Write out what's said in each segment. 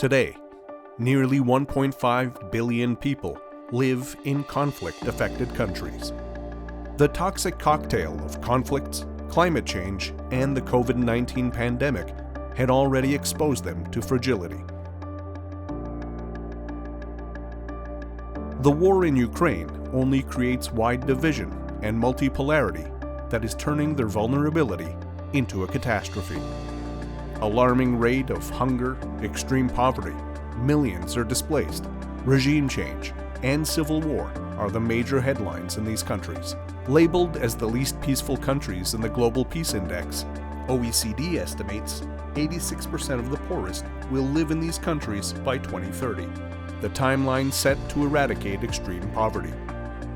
Today, nearly 1.5 billion people live in conflict-affected countries. The toxic cocktail of conflicts, climate change, and the COVID-19 pandemic had already exposed them to fragility. The war in Ukraine only creates wide division and multipolarity that is turning their vulnerability into a catastrophe. Alarming rate of hunger, extreme poverty, millions are displaced, regime change, and civil war are the major headlines in these countries. Labeled as the least peaceful countries in the Global Peace Index, OECD estimates 86% of the poorest will live in these countries by 2030, the timeline set to eradicate extreme poverty.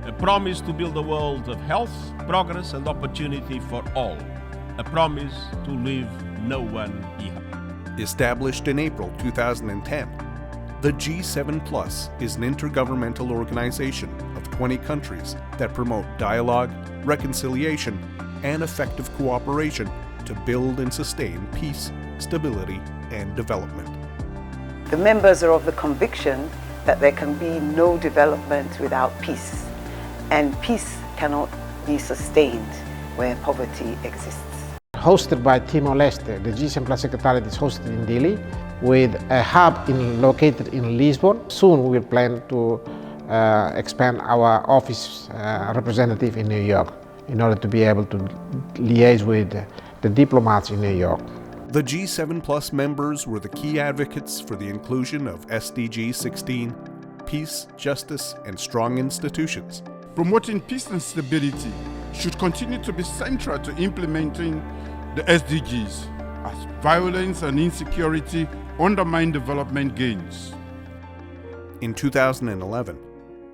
A promise to build a world of health, progress and opportunity for all. A promise to leave no one behind. Established in April 2010, the G7 Plus is an intergovernmental organization of 20 countries that promote dialogue, reconciliation, and effective cooperation to build and sustain peace, stability, and development. The members are of the conviction that there can be no development without peace, and peace cannot be sustained where poverty exists. Hosted by Timor-Leste, the G7 Plus Secretariat is hosted in Dili with a hub located in Lisbon. Soon we will plan to expand our office representative in New York in order to be able to liaise with the diplomats in New York. The G7 Plus members were the key advocates for the inclusion of SDG 16, peace, justice, and strong institutions. Promoting peace and stability should continue to be central to implementing the SDGs, as violence and insecurity undermine development gains. In 2011,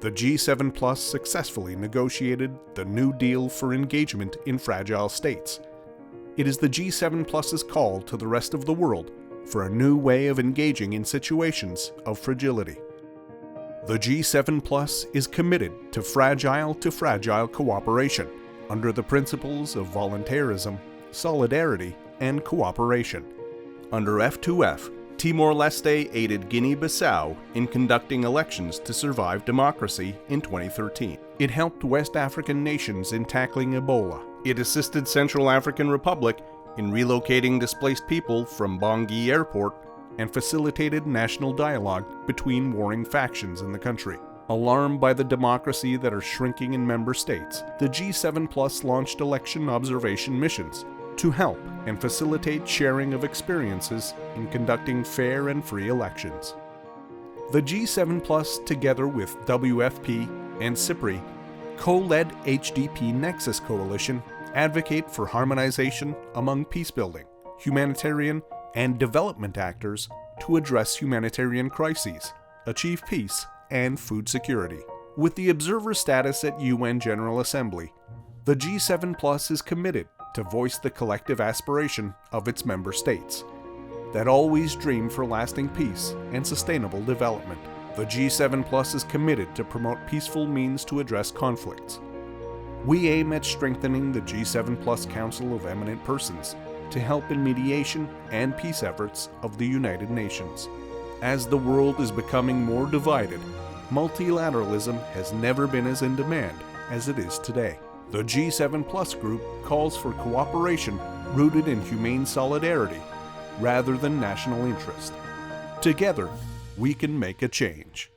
the G7 Plus successfully negotiated the New Deal for Engagement in Fragile States. It is the G7 Plus's call to the rest of the world for a new way of engaging in situations of fragility. The G7 Plus is committed to fragile cooperation under the principles of voluntarism, solidarity, and cooperation. Under F2F, Timor-Leste aided Guinea-Bissau in conducting elections to survive democracy in 2013. It helped West African nations in tackling Ebola. It assisted Central African Republic in relocating displaced people from Bangui Airport and facilitated national dialogue between warring factions in the country. Alarmed by the democracy that are shrinking in member states, the G7 Plus launched election observation missions to help and facilitate sharing of experiences in conducting fair and free elections. The G7 Plus, together with WFP and CIPRI, co-led HDP Nexus Coalition, advocate for harmonization among peacebuilding, humanitarian, and development actors to address humanitarian crises, achieve peace, and food security. With the observer status at UN General Assembly, the G7 Plus is committed to voice the collective aspiration of its member states that always dream for lasting peace and sustainable development. The G7 Plus is committed to promote peaceful means to address conflicts. We aim at strengthening the G7 Plus Council of Eminent Persons to help in mediation and peace efforts of the United Nations. As the world is becoming more divided, multilateralism has never been as in demand as it is today. The G7 Plus group calls for cooperation rooted in humane solidarity rather than national interest. Together, we can make a change.